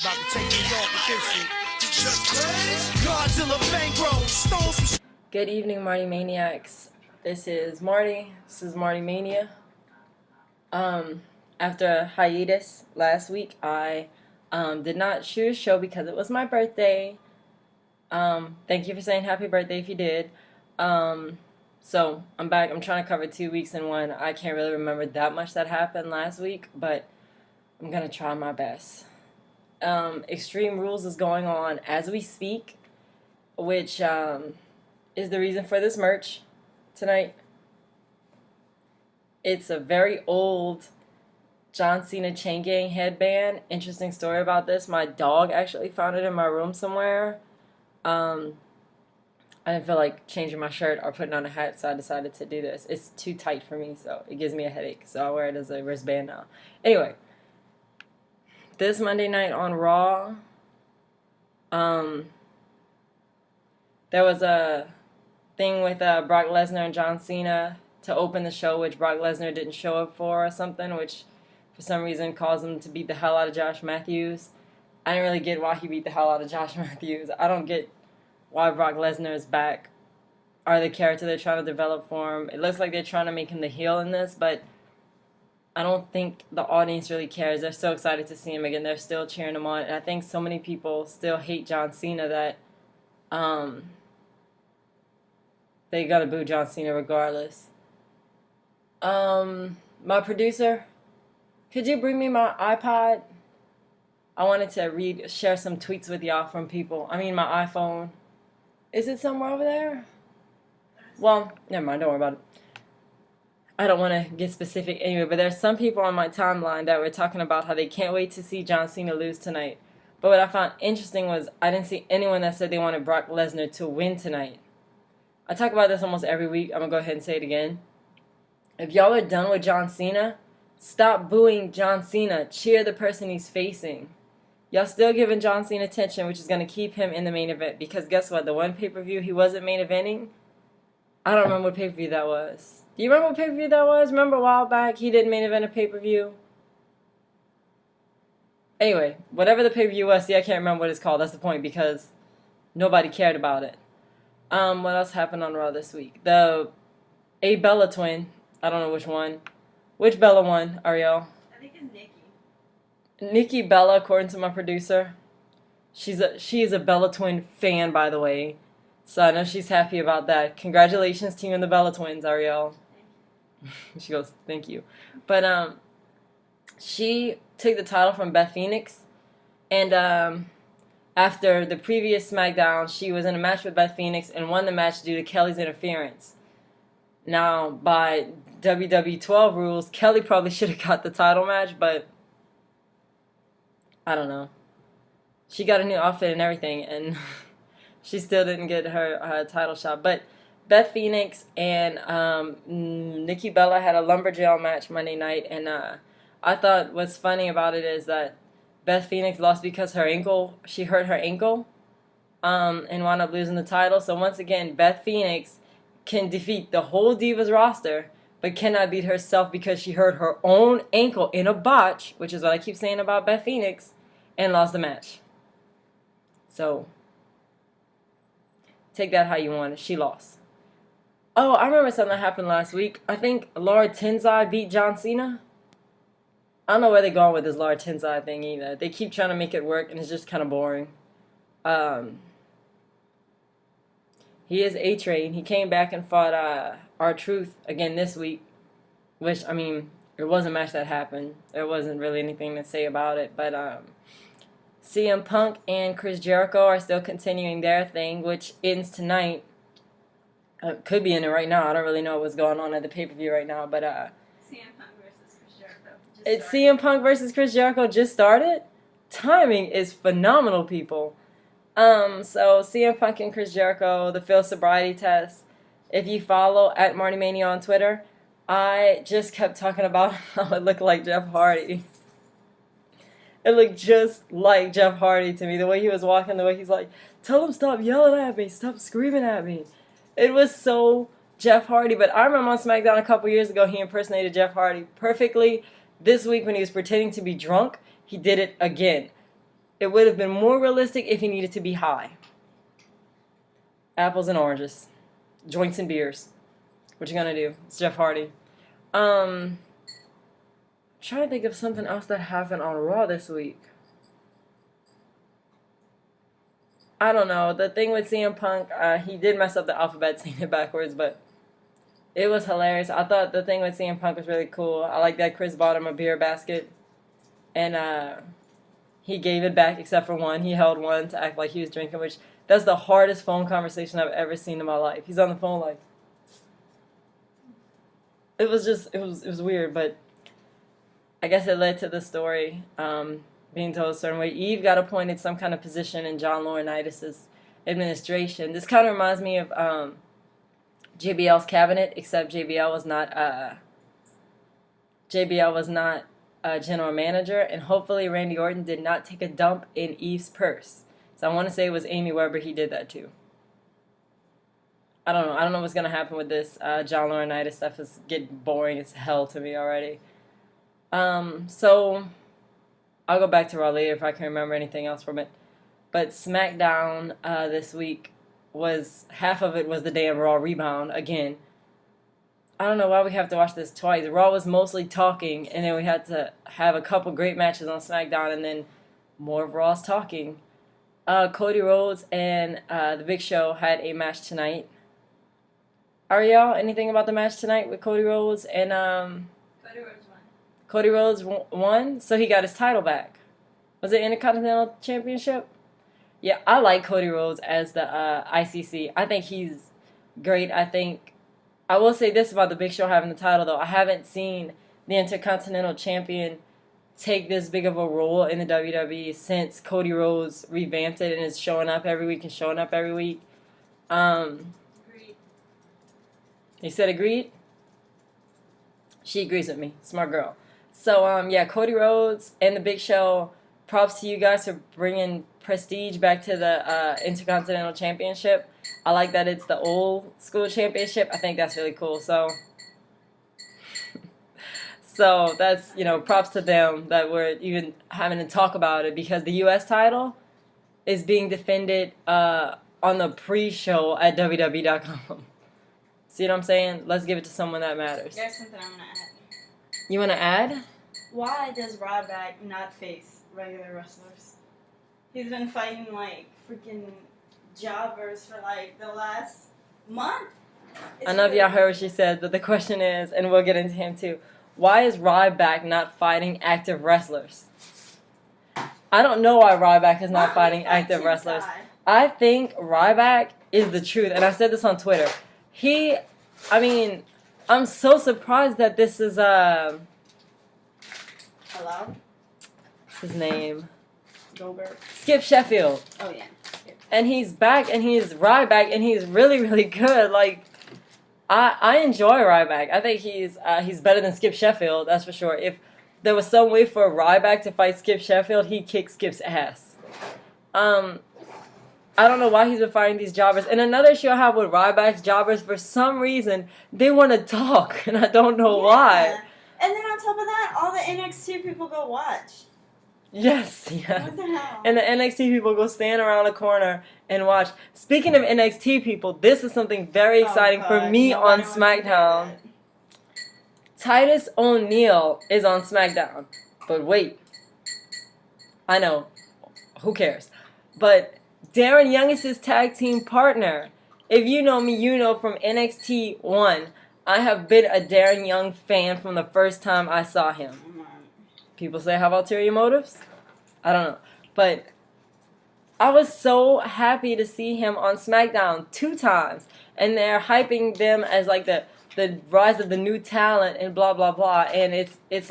About to take me off with this shit. Godzilla bankroll, stones. Good evening, Marti Maniacs. This is Marty. This is Marti Mania. After a hiatus last week, I did not shoot a show because it was my birthday. Thank you for saying happy birthday if you did. So I'm back. I'm trying to cover 2 weeks in one. I can't really remember that much that happened last week, but I'm gonna try my best. Extreme Rules is going on as we speak, which is the reason for this merch tonight. It's a very old John Cena Chain Gang headband. Interesting story about this. My dog actually found it in my room somewhere. I didn't feel like changing my shirt or putting on a hat, so I decided to do this. It's too tight for me, so it gives me a headache, so I wear it as a wristband now. Anyway, this Monday night on Raw, there was a thing with Brock Lesnar and John Cena to open the show, which Brock Lesnar didn't show up for or something, which for some reason caused him to beat the hell out of Josh Matthews. I didn't really get why he beat the hell out of Josh Matthews. I don't get why Brock Lesnar is back, or the character they're trying to develop for him. It looks like they're trying to make him the heel in this, but I don't think the audience really cares. They're so excited to see him again. They're still cheering him on. And I think so many people still hate John Cena that they're going to boo John Cena regardless. My producer, could you bring me my iPod? I wanted to share some tweets with y'all from people. I mean, my iPhone. Is it somewhere over there? Well, never mind. Don't worry about it. I don't want to get specific anyway, but there's some people on my timeline that were talking about how they can't wait to see John Cena lose tonight. But what I found interesting was I didn't see anyone that said they wanted Brock Lesnar to win tonight. I talk about this almost every week. I'm going to go ahead and say it again. If y'all are done with John Cena, stop booing John Cena. Cheer the person he's facing. Y'all still giving John Cena attention, which is going to keep him in the main event. Because guess what? The one pay-per-view he wasn't main eventing, I don't remember what pay-per-view that was. Do you remember what pay-per-view that was? Remember a while back he didn't main event a pay-per-view? Anyway, whatever the pay-per-view was, see, I can't remember what it's called. That's the point, because nobody cared about it. What else happened on Raw this week? A Bella twin. I don't know which one. Which Bella one, Ariel? I think it's Nikki. Nikki Bella, according to my producer. She is a Bella twin fan, by the way. So I know she's happy about that. Congratulations, team and the Bella twins, Ariel. She goes, thank you. But she took the title from Beth Phoenix. And after the previous SmackDown, she was in a match with Beth Phoenix and won the match due to Kelly's interference. Now, by WWE 12 rules, Kelly probably should have got the title match, but I don't know. She got a new outfit and everything, and she still didn't get her title shot. But Beth Phoenix and Nikki Bella had a lumberjail match Monday night, and I thought what's funny about it is that Beth Phoenix lost because she hurt her ankle, and wound up losing the title. So once again, Beth Phoenix can defeat the whole Divas roster, but cannot beat herself because she hurt her own ankle in a botch, which is what I keep saying about Beth Phoenix, and lost the match. So take that how you want it. She lost. Oh, I remember something that happened last week. I think Lord Tensei beat John Cena. I don't know where they're going with this Lord Tensei thing either. They keep trying to make it work, and it's just kind of boring. He is A-Train. He came back and fought R-Truth again this week, which, I mean, it was a match that happened. There wasn't really anything to say about it, but CM Punk and Chris Jericho are still continuing their thing, which ends tonight. Could be in it right now. I don't really know what's going on at the pay-per-view right now, but CM Punk versus Chris Jericho. It's CM Punk versus Chris Jericho just started? Timing is phenomenal, people. So CM Punk and Chris Jericho, the Phil sobriety test. If you follow at MartiMania on Twitter, I just kept talking about how it looked like Jeff Hardy. It looked just like Jeff Hardy to me. The way he was walking, the way he's like, tell him stop yelling at me, stop screaming at me. It was so Jeff Hardy. But I remember on SmackDown a couple years ago, he impersonated Jeff Hardy perfectly. This week when he was pretending to be drunk, he did it again. it would have been more realistic if he needed to be high. Apples and oranges. Joints and beers. What you gonna do? It's Jeff Hardy. I'm trying to think of something else that happened on Raw this week. I don't know. The thing with CM Punk, he did mess up the alphabet saying it backwards, but it was hilarious. I thought the thing with CM Punk was really cool. I like that Chris bought him a beer basket, and he gave it back except for one. He held one to act like he was drinking, which that's the hardest phone conversation I've ever seen in my life. He's on the phone like... It was weird, but I guess it led to the story being told a certain way. Eve got appointed some kind of position in John Laurinaitis' administration. This kind of reminds me of JBL's cabinet, except JBL was not a general manager, and hopefully Randy Orton did not take a dump in Eve's purse. So I want to say it was Amy Weber. He did that too. I don't know. I don't know what's going to happen with this. John Laurinaitis stuff is getting boring as hell to me already. So I'll go back to Raw later if I can remember anything else from it. But SmackDown this week was, half of it was the damn Raw rebound again. I don't know why we have to watch this twice. Raw was mostly talking, and then we had to have a couple great matches on SmackDown, and then more of Raw's talking. Cody Rhodes and The Big Show had a match tonight. Are y'all anything about the match tonight with Cody Rhodes and Cody Rhodes won. Cody Rhodes won, so he got his title back. Was it Intercontinental Championship? Yeah, I like Cody Rhodes as the ICC. I think he's great. I will say this about the Big Show having the title, though. I haven't seen the Intercontinental Champion take this big of a role in the WWE since Cody Rhodes revamped it and is showing up every week. Agreed. You said agreed? She agrees with me. Smart girl. So, yeah, Cody Rhodes and the Big Show, props to you guys for bringing prestige back to the Intercontinental Championship. I like that it's the old school championship. I think that's really cool. So that's, props to them that we're even having to talk about it, because the U.S. title is being defended on the pre-show at WWE.com. See what I'm saying? Let's give it to someone that matters. There's something I'm going to add. You want to add? Why does Ryback not face regular wrestlers? He's been fighting, freaking jobbers for, the last month. I know if y'all heard what she said, but the question is, and we'll get into him too, why is Ryback not fighting active wrestlers? I don't know why Ryback is not fighting active wrestlers. I think Ryback is the truth, and I said this on Twitter. I'm so surprised that this is, Hello? What's his name? Goldberg. Skip Sheffield. Oh, yeah. And he's back, and he's Ryback, and he's really, really good. I enjoy Ryback. I think he's better than Skip Sheffield, that's for sure. If there was some way for Ryback to fight Skip Sheffield, he'd kick Skip's ass. I don't know why he's been fighting these jobbers. And another issue I have with Ryback's jobbers, for some reason, they want to talk, and I don't know why. And then on top of that, all the NXT people go watch. Yes. What the hell? And the NXT people go stand around the corner and watch. Speaking of NXT people, this is something very exciting for me on SmackDown. Titus O'Neil is on SmackDown. But wait. I know. Who cares? But Darren Young is his tag team partner. If you know me, you know from NXT 1, I have been a Darren Young fan from the first time I saw him. People say, have ulterior motives? I don't know. But I was so happy to see him on SmackDown 2 times. And they're hyping them as the rise of the new talent and blah, blah, blah. And it's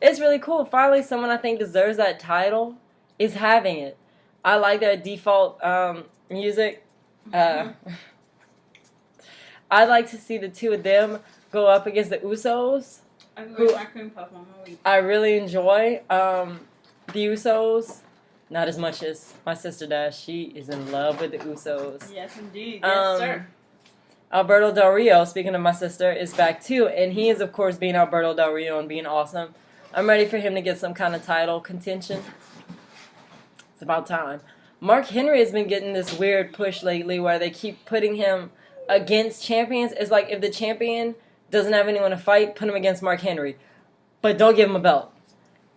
really cool. Finally, someone I think deserves that title is having it. I like their default music. I'd like to see the two of them go up against the Usos. I really enjoy the Usos. Not as much as my sister does. She is in love with the Usos. Yes, indeed. Yes, sir. Alberto Del Rio, speaking of my sister, is back too. And he is, of course, being Alberto Del Rio and being awesome. I'm ready for him to get some kind of title contention. It's about time. Mark Henry has been getting this weird push lately where they keep putting him against champions. It's like if the champion doesn't have anyone to fight, put him against Mark Henry. But don't give him a belt.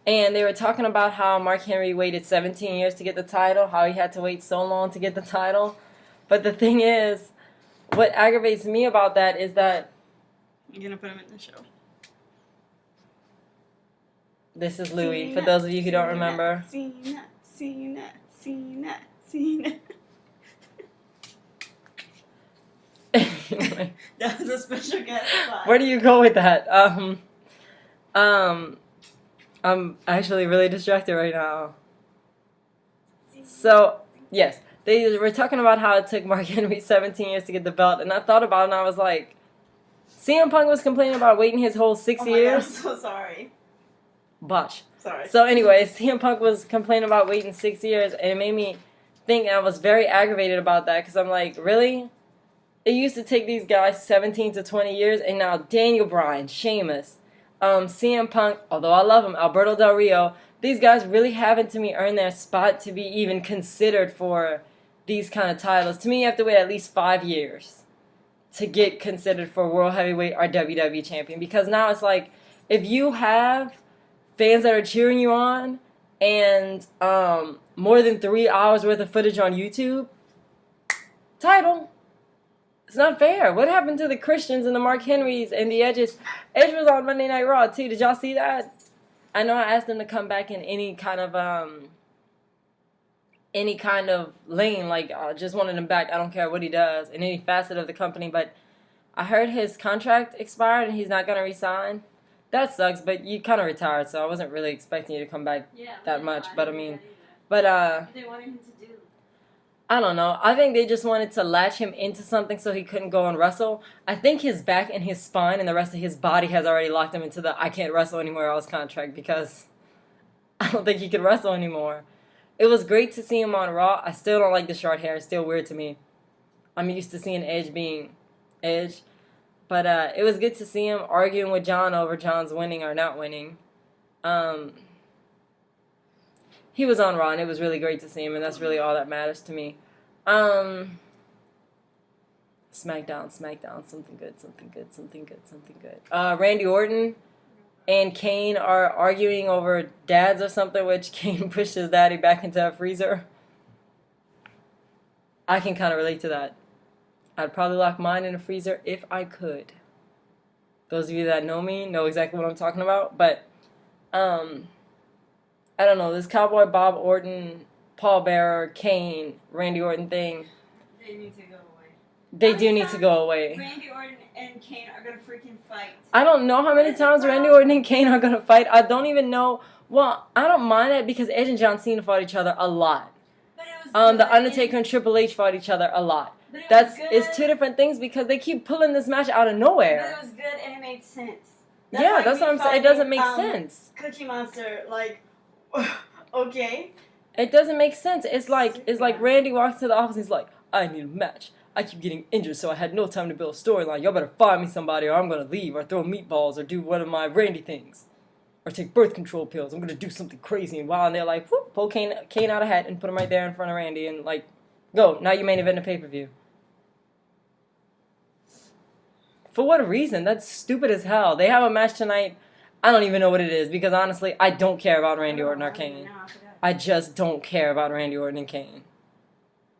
And they were talking about how Mark Henry waited 17 years to get the title, how he had to wait so long to get the title. But the thing is, what aggravates me about that is that... You're going to put him in the show. This is Louis, for those of you who don't remember. Cena. Anyway, That was a special guest spot. where do you go with that? I'm actually really distracted right now. So, yes, they were talking about how it took Mark Henry 17 years to get the belt, and I thought about it and I was like, CM Punk was complaining about waiting his whole 6 Oh my God, years. I'm so sorry. Botch. Sorry. So anyways, CM Punk was complaining about waiting 6 years, and it made me think, and I was very aggravated about that, because I'm like, really? It used to take these guys 17 to 20 years, and now Daniel Bryan, Sheamus, CM Punk, although I love him, Alberto Del Rio, these guys really haven't, to me, earned their spot to be even considered for these kind of titles. To me, you have to wait at least 5 years to get considered for World Heavyweight or WWE Champion, because now it's like, if you have fans that are cheering you on and more than 3 hours worth of footage on YouTube, title. It's not fair. What happened to the Christians and the Mark Henrys and the Edges? Edge was on Monday Night Raw too. Did y'all see that? I know I asked him to come back in any kind of lane. Like, I just wanted him back. I don't care what he does in any facet of the company. But I heard his contract expired and he's not going to resign. That sucks, but you kind of retired, so I wasn't really expecting you to come back that much. But I mean, What they wanted him to do. I don't know. I think they just wanted to latch him into something so he couldn't go and wrestle. I think his back and his spine and the rest of his body has already locked him into the I can't wrestle anywhere else contract, because I don't think he can wrestle anymore. It was great to see him on Raw. I still don't like the short hair. It's still weird to me. I'm used to seeing Edge being Edge. But it was good to see him arguing with John over John's winning or not winning. He was on Raw, and it was really great to see him, and that's really all that matters to me. SmackDown, something good. Randy Orton and Kane are arguing over dads or something, which Kane pushed his daddy back into a freezer. I can kind of relate to that. I'd probably lock mine in a freezer if I could. Those of you that know me know exactly what I'm talking about, but I don't know, this Cowboy Bob Orton, Paul Bearer, Kane, Randy Orton thing. They need to go away. They do need to go away. Randy Orton and Kane are going to freaking fight. I don't know how many times Randy Orton and Kane are going to fight. I don't even know. Well, I don't mind that because Edge and John Cena fought each other a lot. But it was The Undertaker and Triple H fought each other a lot. But it was good. It's two different things because they keep pulling this match out of nowhere. But it was good and it made sense. That's what I'm saying. It doesn't make sense. Cookie Monster, like, okay. It doesn't make sense. It's like Randy walks to the office and he's like, I need a match. I keep getting injured, so I had no time to build a storyline. Y'all better find me somebody or I'm going to leave or throw meatballs or do one of my Randy things. Or take birth control pills. I'm going to do something crazy and wild. And they're like, whoop, pull Kane out of hat and put him right there in front of Randy and like, go. Now you main event a pay-per-view. For what reason? That's stupid as hell. They have a match tonight. I don't even know what it is because honestly, I don't care about Randy Orton or Kane. I just don't care about Randy Orton and Kane.